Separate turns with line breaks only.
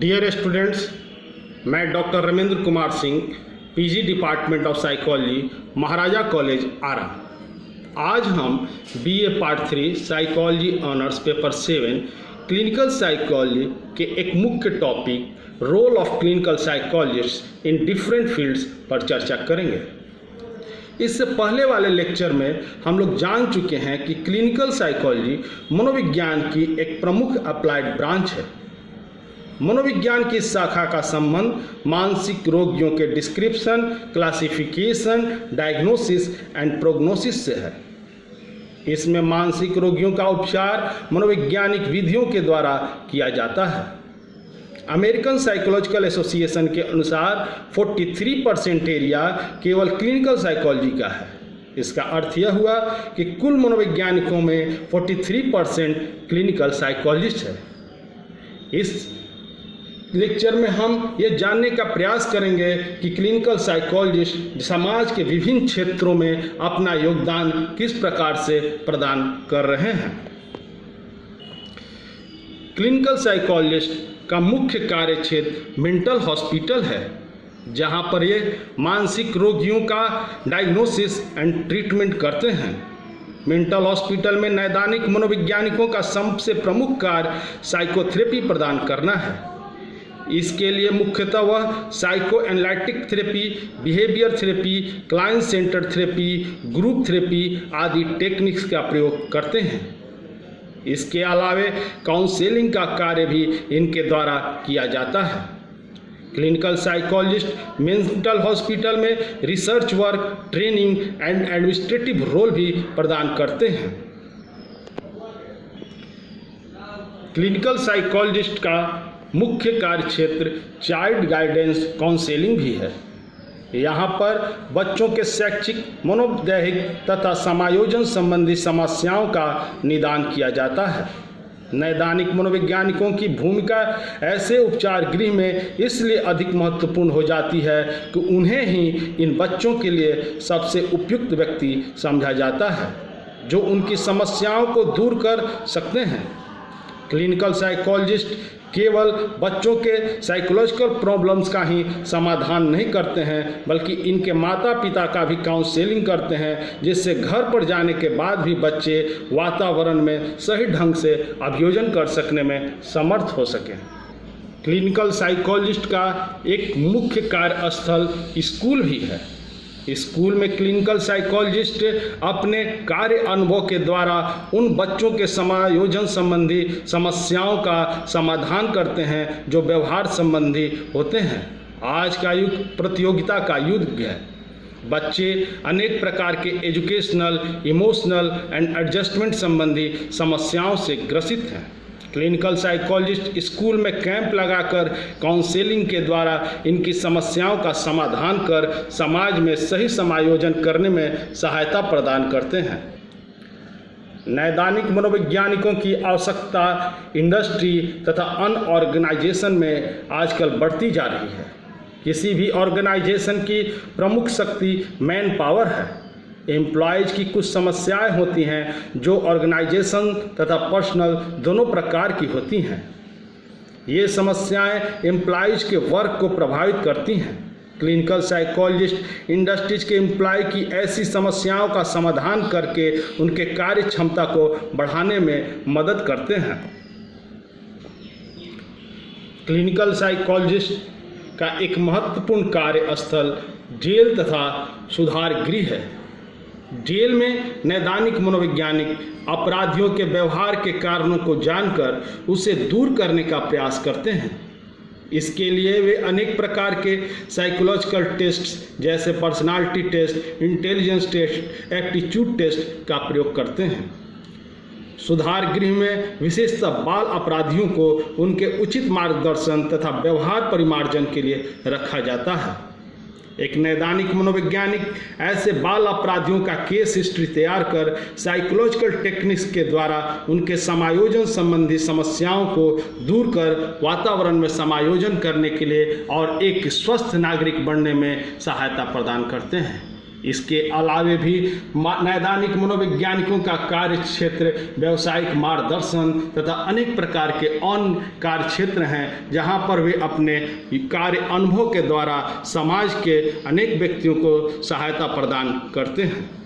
Dear students, मैं doctor Ramendra Kumar Singh, PG department of psychology, Maharaja college Ara. आज हम BA part 3 psychology honours paper 7 clinical psychology के एक मुख्य topic role of clinical psychologist in different fields पर चर्चा करेंगे। इससे पहले वाले लेक्चर में हम लोग जान चुके हैं कि क्लिनिकल साइकोलॉजी मनोविज्ञान की एक प्रमुख अप्लाइड ब्रांच है। मनोविज्ञान की शाखा का संबंध मानसिक रोगियों के description, classification, diagnosis and prognosis से है। इसमें मानसिक रोगियों का उपचार मनोवैज्ञानिक विधियों के द्वारा किया जाता है। अमेरिकन साइकोलॉजिकल एसोसिएशन के अनुसार 43% एरिया केवल क्लिनिकल साइकोलॉजी का है। इसका अर्थ यह हुआ कि कुल मनोवैज्ञानिकों में 43% क्लिनिकल साइकोलॉजिस्ट है। इस लेक्चर में हम ये जानने का प्रयास करेंगे कि क्लिनिकल साइकोलॉजिस्ट समाज के विभिन्न क्षेत्रों में अपना योगदान किस प्रकार से प्रदान कर रहे हैं। क्लिनिकल साइकोलॉजिस्ट का मुख्य कार्य क्षेत्र मेंटल हॉस्पिटल है, जहां पर ये मानसिक रोगियों का डायग्नोसिस एंड ट्रीटमेंट करते हैं। मेंटल हॉस्पिटल में नैदानिक मनोवैज्ञानिकों का सबसे प्रमुख कार्य साइकोथेरेपी प्रदान करना है। इसके लिए मुख्यतः वह psycho analytic therapy, behaviour therapy, client centred therapy, group therapy आदि टेक्निक्स का प्रयोग करते हैं। इसके अलावा काउंसलिंग का कार्य भी इनके द्वारा किया जाता है। क्लिनिकल साइकोलॉजिस्ट मेंटल हॉस्पिटल में research work, training and administrative role भी प्रदान करते हैं। क्लिनिकल साइकोलॉजिस्ट का मुख्य कार्य क्षेत्र चाइल्ड गाइडेंस काउंसलिंग भी है। यहाँ पर बच्चों के शैक्षिक, मनोदैहिक तथा समायोजन संबंधी समस्याओं का निदान किया जाता है। नैदानिक मनोवैज्ञानिकों की भूमिका ऐसे उपचार गृह में इसलिए अधिक महत्वपूर्ण हो जाती है कि उन्हें ही इन बच्चों के लिए सबसे उपयुक्त व्यक्ति समझा जाता है, जो उनकी समस्याओं को दूर कर सकते हैं। क्लिनिकल साइकोलॉजिस्ट केवल बच्चों के साइकोलॉजिकल प्रॉब्लम्स का ही समाधान नहीं करते हैं, बल्कि इनके माता पिता का भी काउंसलिंग करते हैं, जिससे घर पर जाने के बाद भी बच्चे वातावरण में सही ढंग से अभियोजन कर सकने में समर्थ हो सकें। क्लिनिकल साइकोलॉजिस्ट का एक मुख्य कार्यस्थल स्कूल भी है। स्कूल में क्लिनिकल साइकोलॉजिस्ट अपने कार्य अनुभव के द्वारा उन बच्चों के समायोजन संबंधी समस्याओं का समाधान करते हैं जो व्यवहार संबंधी होते हैं। आज का युग प्रतियोगिता का युग है। बच्चे अनेक प्रकार के एजुकेशनल, इमोशनल एंड एडजस्टमेंट संबंधी समस्याओं से ग्रसित हैं। क्लिनिकल साइकोलॉजिस्ट स्कूल में कैंप लगाकर काउंसलिंग के द्वारा इनकी समस्याओं का समाधान कर समाज में सही समायोजन करने में सहायता प्रदान करते हैं। नैदानिक मनोवैज्ञानिकों की आवश्यकता इंडस्ट्री तथा अन्य ऑर्गेनाइजेशन में आजकल बढ़ती जा रही है। किसी भी ऑर्गेनाइजेशन की प्रमुख शक्ति मैन पावर है। एम्प्लॉयज़ की कुछ समस्याएं होती हैं जो ऑर्गेनाइजेशन तथा पर्सनल दोनों प्रकार की होती हैं। ये समस्याएं एम्प्लॉयज़ के वर्क को प्रभावित करती हैं। क्लिनिकल साइकोलॉजिस्ट इंडस्ट्रीज के एम्प्लॉय की ऐसी समस्याओं का समाधान करके उनके कार्य क्षमता को बढ़ाने में मदद करते हैं। क्लिनिकल साइकोलॉजिस्ट का एक महत्वपूर्ण कार्यस्थल जेल तथा सुधार गृह है। जेल में नैदानिक मनोवैज्ञानिक अपराधियों के व्यवहार के कारणों को जानकर उसे दूर करने का प्रयास करते हैं। इसके लिए वे अनेक प्रकार के साइकोलॉजिकल टेस्ट जैसे personality test, intelligence test, aptitude test का प्रयोग करते हैं। सुधार गृह में विशेषतः बाल अपराधियों को उनके उचित मार्गदर्शन तथा व्यवहार परिमार्जन के लिए रखा जाता है। एक नैदानिक मनोवैज्ञानिक ऐसे बाल अपराधियों का केस हिस्ट्री तैयार कर साइकोलॉजिकल टेक्निक्स के द्वारा उनके समायोजन संबंधी समस्याओं को दूर कर वातावरण में समायोजन करने के लिए और एक स्वस्थ नागरिक बनने में सहायता प्रदान करते हैं। इसके अलावे भी नैदानिक मनोवैज्ञानिकों का कार्य क्षेत्र व्यावसायिक मार्गदर्शन तथा अनेक प्रकार के अन्य कार्य क्षेत्र हैं, जहां पर वे अपने कार्य अनुभव के द्वारा समाज के अनेक व्यक्तियों को सहायता प्रदान करते हैं।